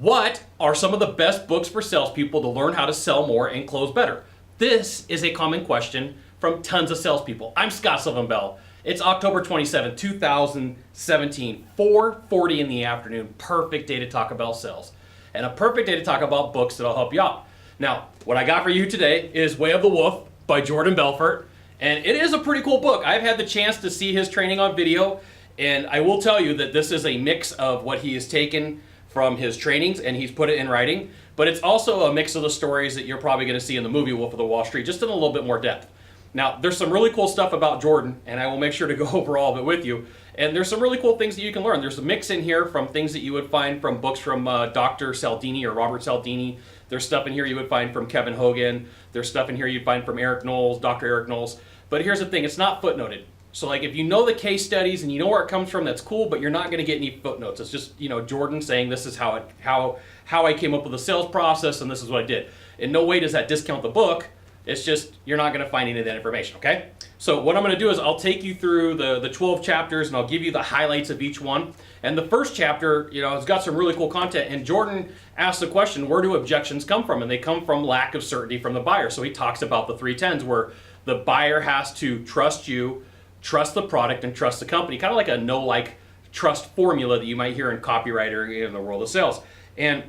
What are some of the best books for salespeople to learn how to sell more and close better? This is a common question from tons of salespeople. I'm Scott Sylvan Bell. It's October 27, 2017, 4:40 in the afternoon. Perfect day to talk about sales. And a perfect day to talk about books that'll help you out. Now, what I got for you today is Way of the Wolf by Jordan Belfort. And it is a pretty cool book. I've had the chance to see his training on video. And I will tell you that this is a mix of what he has taken from his trainings and he's put it in writing, but it's also a mix of the stories that you're probably going to see in the movie Wolf of the Wall Street, just in a little bit more depth. Now, there's some really cool stuff about Jordan, and I will make sure to go over all of it with you. And there's some really cool things that you can learn. There's a mix in here from things that you would find from books from Dr. Cialdini or Robert Cialdini. There's stuff in here you would find from Kevin Hogan. There's stuff in here you'd find from Eric Knowles, Dr. Eric Knowles. But here's the thing, it's not footnoted. So like if you know the case studies and you know where it comes from, that's cool, but you're not going to get any footnotes. It's just, Jordan saying this is how I came up with the sales process and this is what I did. In no way does that discount the book. It's just you're not going to find any of that information, okay? So what I'm going to do is I'll take you through the 12 chapters and I'll give you the highlights of each one. And the first chapter, has got some really cool content. And Jordan asks the question, where do objections come from? And they come from lack of certainty from the buyer. So he talks about the 3 10s where the buyer has to trust you, trust the product, and trust the company. Kind of like a no-like trust formula that you might hear in copyright or in the world of sales. And,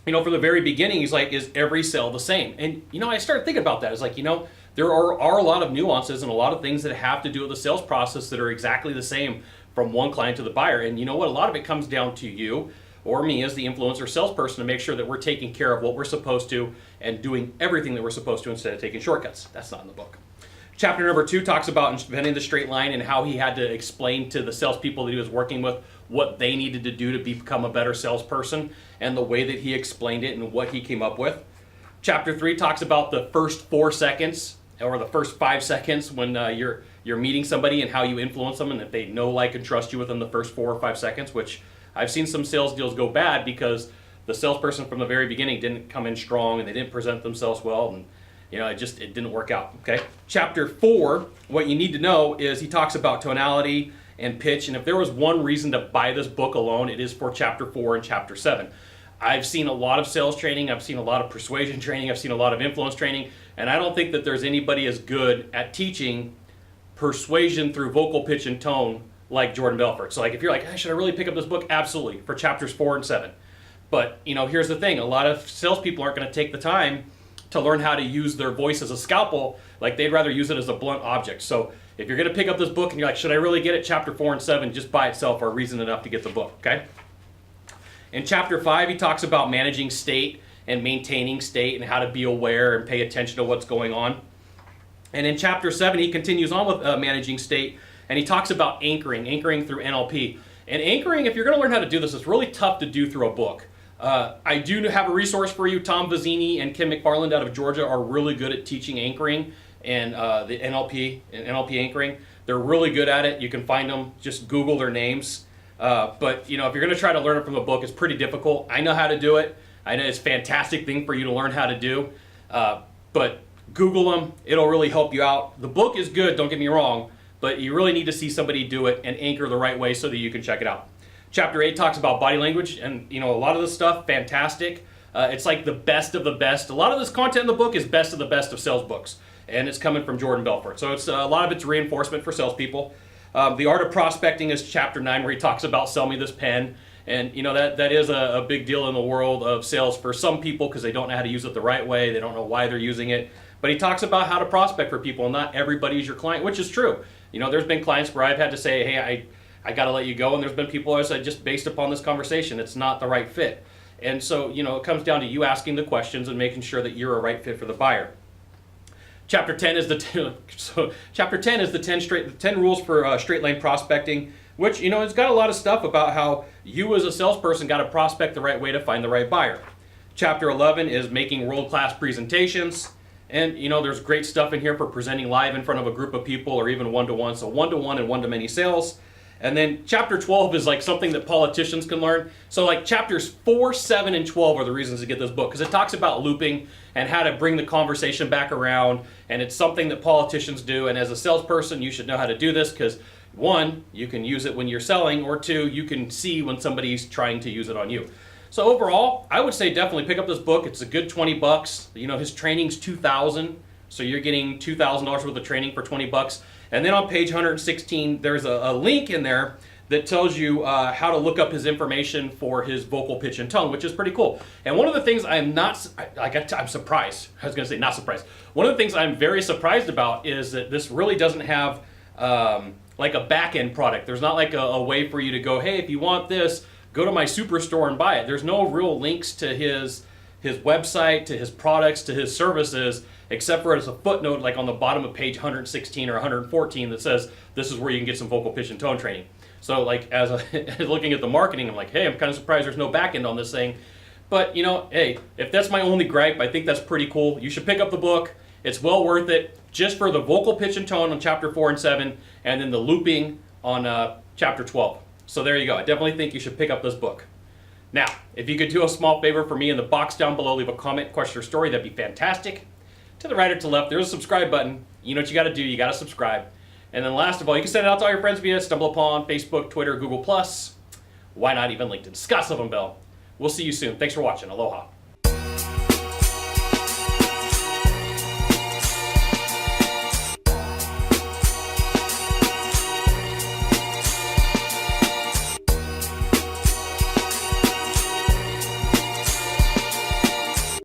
from the very beginning, he's like, is every sale the same? And, I started thinking about that. It's like, there are a lot of nuances and a lot of things that have to do with the sales process that are exactly the same from one client to the buyer. And you know what? A lot of it comes down to you or me as the influencer salesperson to make sure that we're taking care of what we're supposed to and doing everything that we're supposed to instead of taking shortcuts. That's not in the book. Chapter number 2 talks about inventing the straight line and how he had to explain to the salespeople that he was working with what they needed to do to become a better salesperson and the way that he explained it and what he came up with. Chapter 3 talks about the first 4 seconds or the first 5 seconds when you're meeting somebody and how you influence them and if they know, like, and trust you within the first 4 or 5 seconds, which I've seen some sales deals go bad because the salesperson from the very beginning didn't come in strong and they didn't present themselves well and it didn't work out, okay? Chapter 4, what you need to know is he talks about tonality and pitch, and if there was one reason to buy this book alone, it is for Chapter 4 and Chapter 7. I've seen a lot of sales training, I've seen a lot of persuasion training, I've seen a lot of influence training, and I don't think that there's anybody as good at teaching persuasion through vocal pitch and tone like Jordan Belfort. So like if you're like, hey, should I really pick up this book? Absolutely, for Chapters 4 and 7. But here's the thing, a lot of salespeople aren't going to take the time to learn how to use their voice as a scalpel. Like they'd rather use it as a blunt object. So if you're going to pick up this book and you're like, should I really get it? Chapter 4 and 7 just by itself are reason enough to get the book, okay? In Chapter 5, he talks about managing state and maintaining state and how to be aware and pay attention to what's going on. And in Chapter 7, he continues on with managing state, and he talks about anchoring through NLP. And anchoring, if you're going to learn how to do this, it's really tough to do through a book. I do have a resource for you. Tom Vizzini and Kim Mcfarland out of Georgia are really good at teaching anchoring and the NLP anchoring. They're really good at it. You can find them. Just Google their names. But if you're going to try to learn it from a book, it's pretty difficult. I know how to do it. I know it's a fantastic thing for you to learn how to do. But Google them. It'll really help you out. The book is good, don't get me wrong, but you really need to see somebody do it and anchor the right way so that you can check it out. Chapter 8 talks about body language, and a lot of this stuff, fantastic. It's like the best of the best. A lot of this content in the book is best of the best of sales books, and it's coming from Jordan Belfort. So it's a lot of it's reinforcement for salespeople. The Art of Prospecting is Chapter 9, where he talks about sell me this pen, and that is a big deal in the world of sales for some people because they don't know how to use it the right way. They don't know why they're using it. But he talks about how to prospect for people, and not everybody's your client, which is true. There's been clients where I've had to say, hey, I got to let you go. And there's been people who said, just based upon this conversation, it's not the right fit. And so, it comes down to you asking the questions and making sure that you're a right fit for the buyer. Chapter 10 is the 10 rules for straight line prospecting, which, it's got a lot of stuff about how you as a salesperson got to prospect the right way to find the right buyer. Chapter 11 is making world-class presentations. And, there's great stuff in here for presenting live in front of a group of people or even one-to-one. So one-to-one and one-to-many sales. And then Chapter 12 is like something that politicians can learn. So like Chapters 4, 7, and 12 are the reasons to get this book because it talks about looping and how to bring the conversation back around. And it's something that politicians do. And as a salesperson, you should know how to do this because 1, you can use it when you're selling, or 2, you can see when somebody's trying to use it on you. So overall, I would say definitely pick up this book. It's a good $20. You know, his training's $2,000, so you're getting $2,000 worth of training for $20. And then on page 116, there's a link in there that tells you how to look up his information for his vocal pitch and tone, which is pretty cool. And one of the things I'm surprised. I was going to say not surprised. One of the things I'm very surprised about is that this really doesn't have like a back-end product. There's not like a way for you to go, hey, if you want this, go to my superstore and buy it. There's no real links to his website, to his products, to his services, except for as a footnote like on the bottom of page 116 or 114 that says this is where you can get some vocal pitch and tone training. So like as looking at the marketing, I'm like, hey, I'm kind of surprised there's no back end on this thing. But you know, hey, if that's my only gripe, I think that's pretty cool. You should pick up the book. It's well worth it just for the vocal pitch and tone on chapter 4 and 7, and then the looping on chapter 12. So there you go. I definitely think you should pick up this book. Now, if you could do a small favor for me in the box down below, leave a comment, question, or story, that'd be fantastic. To the right or to the left, there's a subscribe button. You know what you got to do. You got to subscribe. And then last of all, you can send it out to all your friends via StumbleUpon, Facebook, Twitter, Google+. Why not even LinkedIn? Scott Sylvan Bell. We'll see you soon. Thanks for watching. Aloha.